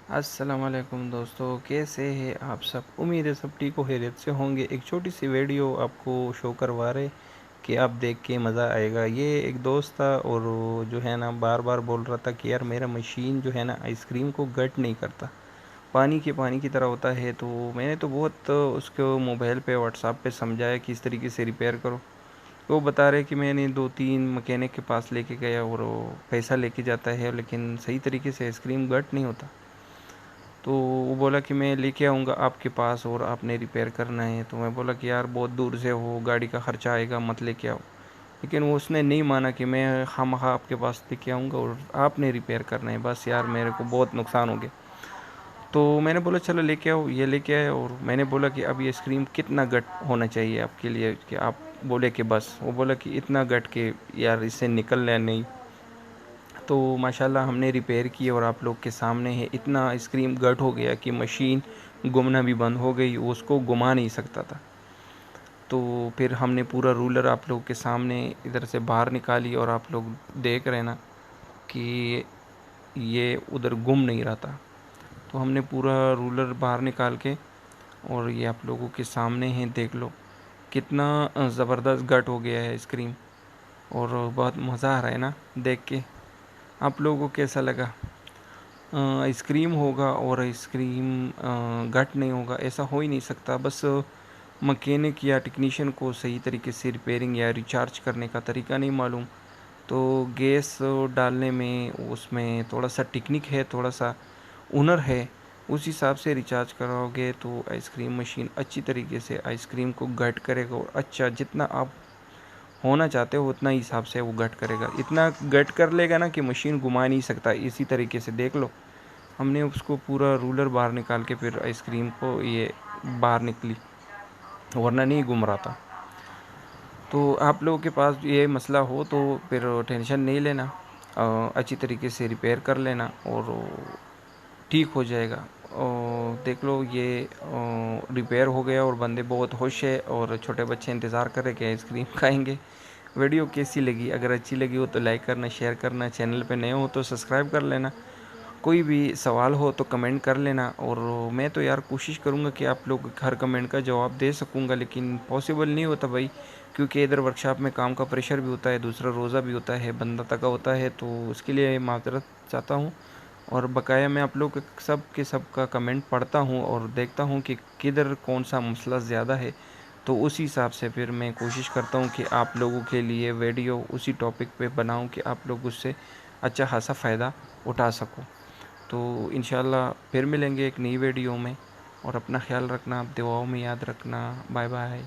अस्सलाम वालेकुम दोस्तों, कैसे हैं आप सब। उम्मीद है सब ठीक हो, खैरियत से होंगे। एक छोटी सी वीडियो आपको शो करवा रहे कि आप देख के मज़ा आएगा। ये एक दोस्त था और वो जो है ना बार बार बोल रहा था कि यार मेरा मशीन जो है ना आइसक्रीम को गट नहीं करता, पानी की तरह होता है। तो मैंने तो बहुत उसको मोबाइल पे व्हाट्सएप पे समझाया कि इस तरीके से रिपेयर करो। तो वो बता रहे कि मैंने 2-3 मैकेनिक के पास लेके गया और वो पैसा लेके जाता है लेकिन सही तरीके से आइसक्रीम गट नहीं होता। तो वो बोला कि मैं लेके आऊँगा आपके पास और आपने रिपेयर करना है। तो मैं बोला कि यार बहुत दूर से हो, गाड़ी का ख़र्चा आएगा, मत लेके आओ। लेकिन वो उसने नहीं माना कि मैं खामखा आपके पास लेके आऊँगा और आपने रिपेयर करना है। बस यार मेरे को बहुत नुकसान हो गया। तो मैंने बोला चलो लेके आओ, ये लेके आए। और मैंने बोला कि अब ये आइसक्रीम कितना गट होना चाहिए आपके लिए कि आप बोले कि बस। वो बोला कि इतना गट के यार इससे निकलना नहीं। तो माशाल्लाह हमने रिपेयर की और आप लोग के सामने है। इतना आइसक्रीम गट हो गया कि मशीन घूमना भी बंद हो गई, उसको घुमा नहीं सकता था। तो फिर हमने पूरा रूलर आप लोग के सामने इधर से बाहर निकाली और आप लोग देख रहे हैं ना कि ये उधर घूम नहीं रहा था। तो हमने पूरा रूलर बाहर निकाल के और ये आप लोगों के सामने है, देख लो कितना ज़बरदस्त गट हो गया है आइसक्रीम। और बहुत मज़ा आ रहा है ना देख के। आप लोगों को कैसा लगा। आइसक्रीम होगा और आइसक्रीम घट नहीं होगा, ऐसा हो ही नहीं सकता। बस मकैनिक या टेक्नीशियन को सही तरीके से रिपेयरिंग या रिचार्ज करने का तरीका नहीं मालूम। तो गैस डालने में उसमें थोड़ा सा टेक्निक है, थोड़ा सा हुनर है। उस हिसाब से रिचार्ज कराओगे तो आइसक्रीम मशीन अच्छी तरीके से आइसक्रीम को घट करेगा और अच्छा जितना आप होना चाहते हो उतना हिसाब से वो घट करेगा। इतना घट कर लेगा ना कि मशीन घुमा नहीं सकता। इसी तरीके से देख लो, हमने उसको पूरा रूलर बाहर निकाल के फिर आइसक्रीम को ये बाहर निकली, वरना नहीं घूम रहा था। तो आप लोगों के पास ये मसला हो तो फिर टेंशन नहीं लेना, अच्छी तरीके से रिपेयर कर लेना और ठीक हो जाएगा। और देख लो ये रिपेयर हो गया और बंदे बहुत खुश है और छोटे बच्चे इंतज़ार कर रहे कि आइसक्रीम खाएंगे। वीडियो कैसी लगी? अगर अच्छी लगी हो तो लाइक करना, शेयर करना, चैनल पे नए हो तो सब्सक्राइब कर लेना। कोई भी सवाल हो तो कमेंट कर लेना। और मैं तो यार कोशिश करूँगा कि आप लोग हर कमेंट का जवाब दे सकूँगा, लेकिन पॉसिबल नहीं होता भाई, क्योंकि इधर वर्कशॉप में काम का प्रेशर भी होता है, दूसरा रोज़ा भी होता है, बंदा थका होता है। तो उसके लिए माज़रत चाहता हूँ। और बकाया मैं आप लोग सब का कमेंट पढ़ता हूँ और देखता हूँ कि किधर कौन सा मसला ज़्यादा है। तो उसी हिसाब से फिर मैं कोशिश करता हूँ कि आप लोगों के लिए वीडियो उसी टॉपिक पे बनाऊँ कि आप लोग उससे अच्छा खासा फ़ायदा उठा सको। तो इंशाल्लाह फिर मिलेंगे एक नई वीडियो में। और अपना ख्याल रखना, आप दुआओं में याद रखना। Bye bye.